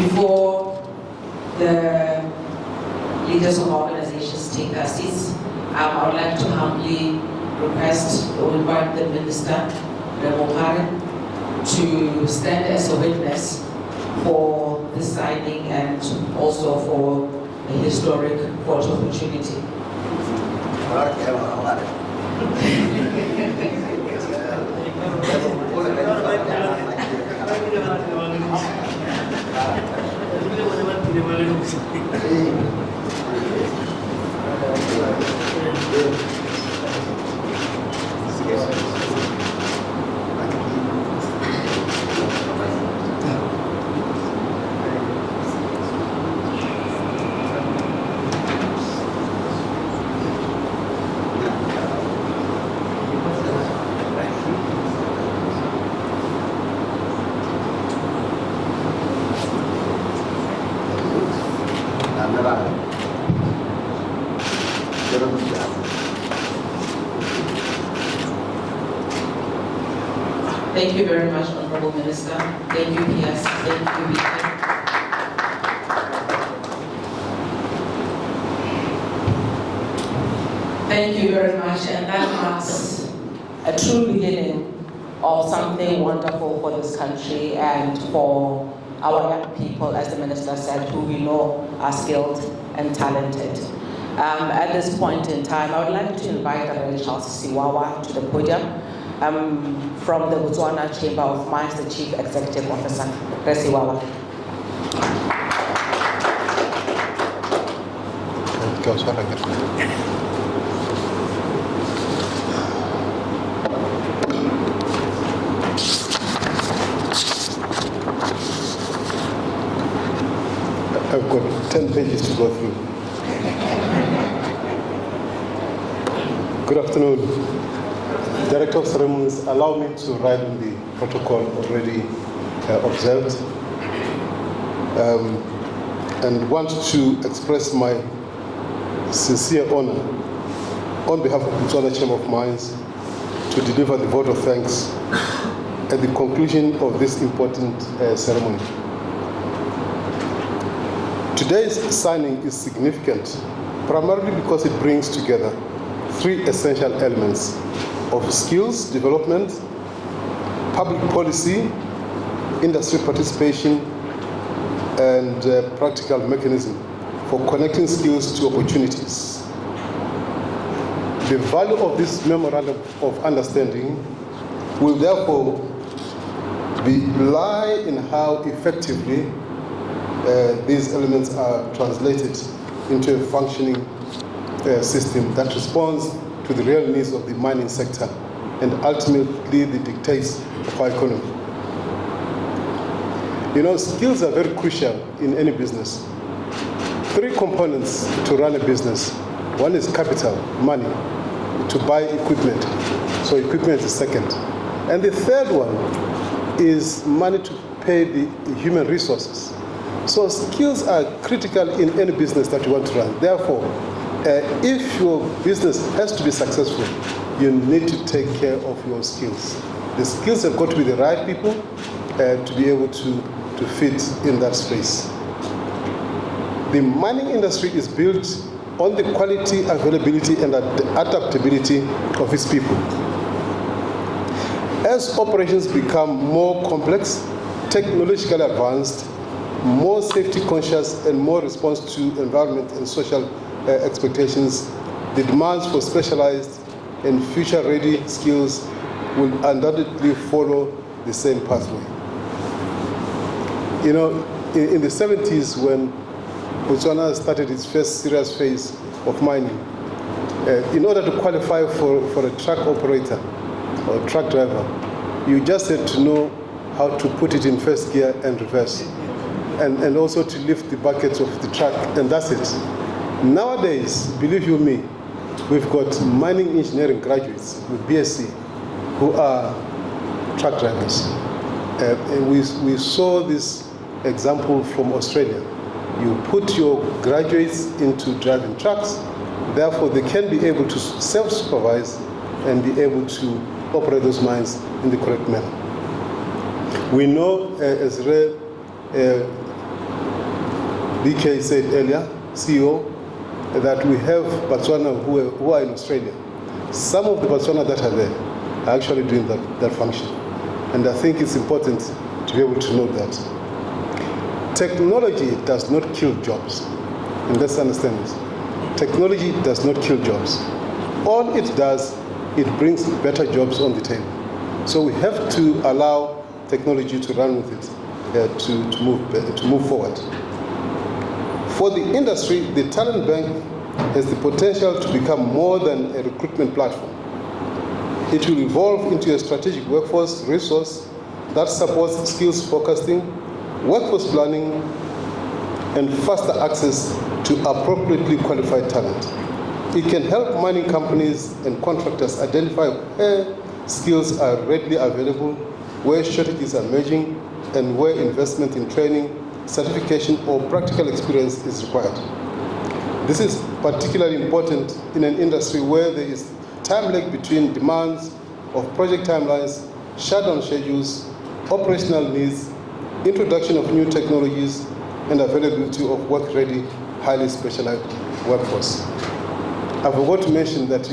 Before the leaders of organizations take their seats, I would like to humbly request or invite the Minister, to stand as a witness for the signing and also for a historic photo opportunity. Thank you very much, Honorable Minister. Thank you, PS. Thank you, VP. Thank you very much, and that marks a true beginning of something wonderful for this country and for our young people, as the Minister said, who we know are skilled and talented. At this point in time, I would like to invite Charles Siwawa to the podium from the Botswana Chamber of Mines, the Chief Executive Officer. Siwawa. I've got 10 pages to go through. Good afternoon. Director of Ceremonies, allow me to write on the protocol already observed, and want to express my sincere honor on behalf of the Botswana Chamber of Mines to deliver the vote of thanks at the conclusion of this important ceremony. Today's signing is significant, primarily because it brings together three essential elements of skills development, public policy, industry participation, and practical mechanism for connecting skills to opportunities. The value of this memorandum of understanding will therefore lie in how effectively these elements are translated into a functioning system that responds to the real needs of the mining sector and ultimately the dictates of our economy. You know, skills are very crucial in any business. Three components to run a business. One is capital, money, to buy equipment. So equipment is second. And the third one is money to pay the human resources. So skills are critical in any business that you want to run. Therefore, if your business has to be successful, you need to take care of your skills. The skills have got to be the right people to be able to fit in that space. The mining industry is built on the quality, availability, and adaptability of its people. As operations become more complex, technologically advanced, more safety conscious, and more response to environment and social expectations, the demands for specialized and future-ready skills will undoubtedly follow the same pathway. You know, in the 70s, when Botswana started its first serious phase of mining, in order to qualify for a truck operator or truck driver, you just had to know how to put it in first gear and reverse, and also to lift the buckets of the truck, and that's it. Nowadays, believe you me, we've got mining engineering graduates with BSc who are truck drivers. And we saw this example from Australia. You put your graduates into driving trucks, therefore they can be able to self-supervise and be able to operate those mines in the correct manner. We know, as BK said earlier, CEO, that we have Botswana who are in Australia. Some of the Botswana that are there are actually doing that function. And I think it's important to be able to know that. Technology does not kill jobs. And let's understand this. Technology does not kill jobs. All it does, it brings better jobs on the table. So we have to allow technology to run with it, to move forward. For the industry, the talent bank has the potential to become more than a recruitment platform. It will evolve into a strategic workforce resource that supports skills forecasting, workforce planning, and faster access to appropriately qualified talent. It can help mining companies and contractors identify where skills are readily available, where shortages are emerging, and where investment in training, certification, or practical experience is required. This is particularly important in an industry where there is time lag between demands of project timelines, shutdown schedules, operational needs, introduction of new technologies, and availability of work-ready, highly specialized workforce. I forgot to mention that,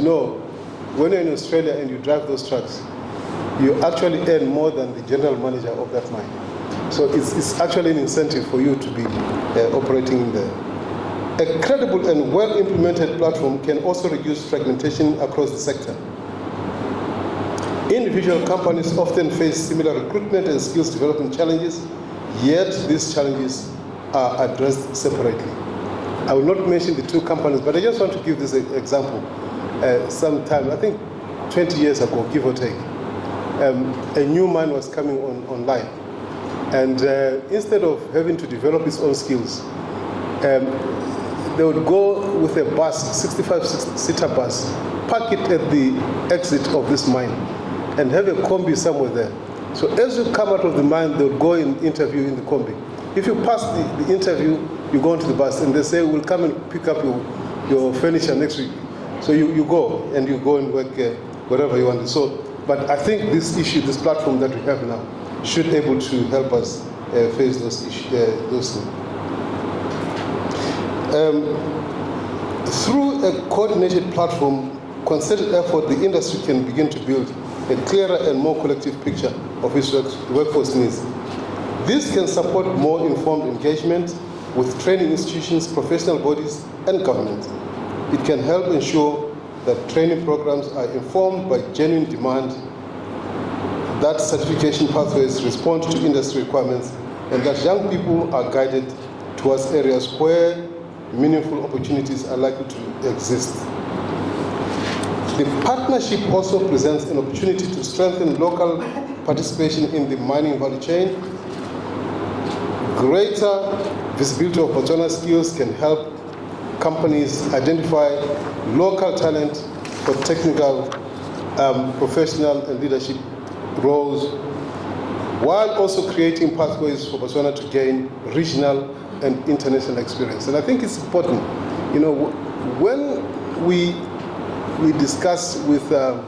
when you're in Australia and you drive those trucks, you actually earn more than the general manager of that mine. So it's actually an incentive for you to be operating in there. A credible and well-implemented platform can also reduce fragmentation across the sector. Individual companies often face similar recruitment and skills development challenges, yet these challenges are addressed separately. I will not mention the two companies, but I just want to give this example. Sometime, I think 20 years ago, give or take, a new mine was coming online. And instead of having to develop its own skills, they would go with a bus, 65-seater bus, park it at the exit of this mine, and have a combi somewhere there. So as you come out of the mine, they would go and interview in the combi. If you pass the interview, you go onto the bus, and they say, we'll come and pick up your furniture next week. So you go and work wherever you want. So, but I think this issue, this platform that we have now, should be able to help us face those issues, those things. Through a coordinated platform, concerted effort, the industry can begin to build a clearer and more collective picture of its workforce needs. This can support more informed engagement with training institutions, professional bodies, and government. It can help ensure that training programs are informed by genuine demand, that certification pathways respond to industry requirements, and that young people are guided towards areas where meaningful opportunities are likely to exist. The partnership also presents an opportunity to strengthen local participation in the mining value chain. Greater visibility of Botswana skills can help companies identify local talent for technical, professional, and leadership roles, while also creating pathways for Botswana to gain regional and international experience. And I think it's important, when we discuss with the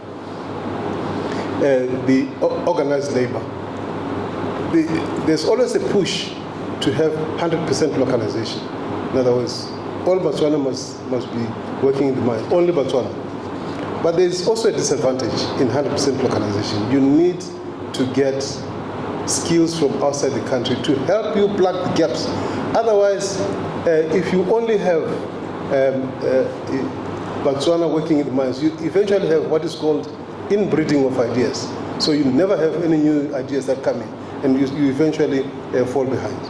organized labor, there's always a push to have 100% localization. In other words, all Botswana must be working in the mine, only Botswana. But there is also a disadvantage in 100% localization. You need to get skills from outside the country to help you plug the gaps. Otherwise, if you only have Botswana working in the mines, you eventually have what is called inbreeding of ideas. So you never have any new ideas that come in, and you eventually fall behind.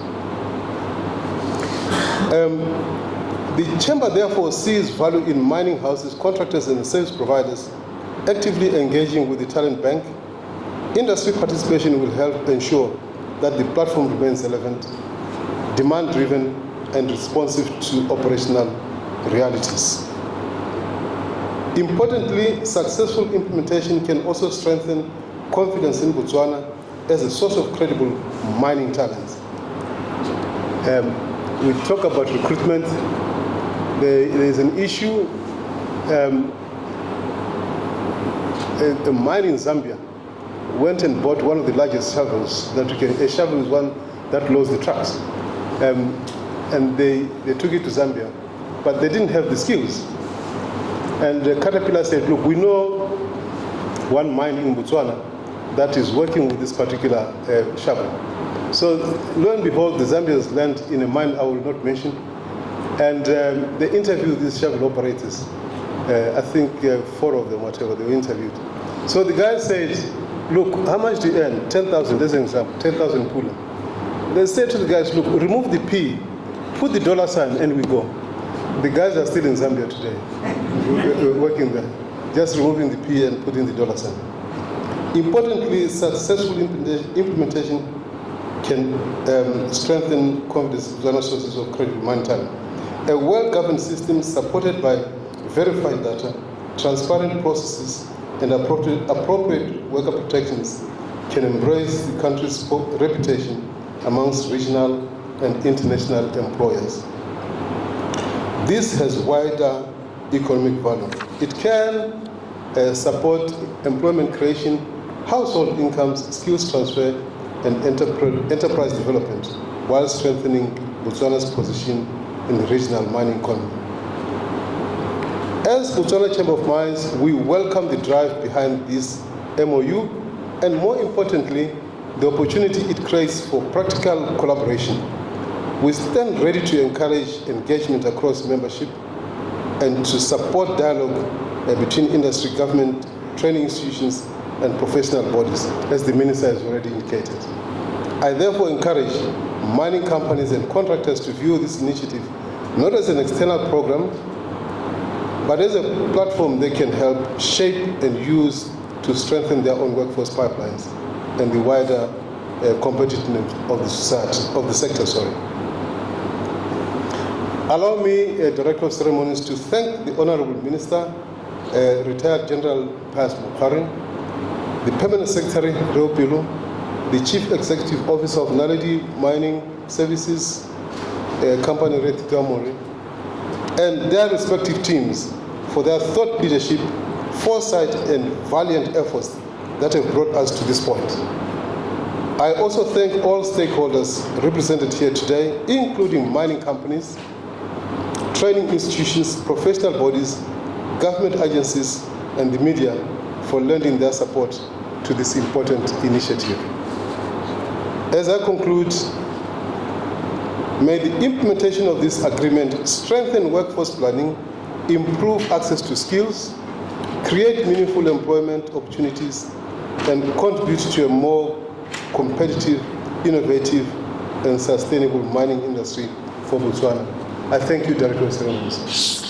The Chamber therefore sees value in mining houses, contractors, and service providers actively engaging with the talent bank. Industry participation will help ensure that the platform remains relevant, demand-driven, and responsive to operational realities. Importantly, successful implementation can also strengthen confidence in Botswana as a source of credible mining talent. We talk about recruitment. There is an issue. A mine in Zambia went and bought one of the largest shovels that you can. A shovel is one that loads the trucks, and they took it to Zambia, but they didn't have the skills. And Caterpillar said, "Look, we know one mine in Botswana that is working with this particular shovel." So lo and behold, the Zambians land in a mine I will not mention, and they interviewed these shovel operators. I think 4 of them, whatever, they were interviewed. So the guy said, "Look, how much do you earn?" 10,000, there's an example, 10,000 pula. They said to the guys, "Look, remove the P, put the $sign, and we go." The guys are still in Zambia today, working there, just removing the P and putting the $sign. Importantly, successful implementation can strengthen confidence in Botswana sources of credible mine talent. A well-governed system supported by verified data, transparent processes, and appropriate worker protections can embrace the country's reputation amongst regional and international employers. This has wider economic value. It can support employment creation, household incomes, skills transfer, and enterprise development, while strengthening Botswana's position in the regional mining economy. As Botswana Chamber of Mines, we welcome the drive behind this MoU, and more importantly, the opportunity it creates for practical collaboration. We stand ready to encourage engagement across membership and to support dialogue between industry, government, training institutions, and professional bodies, as the Minister has already indicated. I therefore encourage mining companies and contractors to view this initiative not as an external program, but as a platform they can help shape and use to strengthen their own workforce pipelines and the wider competitiveness of the society, of the sector. Allow me, Director of Ceremonies, to thank the Honorable Minister, Retired General Pius Mukharin, the Permanent Secretary, Reo Pilo, the Chief Executive Officer of Naledi Mining Services Company, Reti Tuamori, and their respective teams for their thought leadership, foresight, and valiant efforts that have brought us to this point. I also thank all stakeholders represented here today, including mining companies, training institutions, professional bodies, government agencies, and the media for lending their support to this important initiative. As I conclude, may the implementation of this agreement strengthen workforce planning, improve access to skills, create meaningful employment opportunities, and contribute to a more competitive, innovative, and sustainable mining industry for Botswana. I thank you, Director of Ceremonies.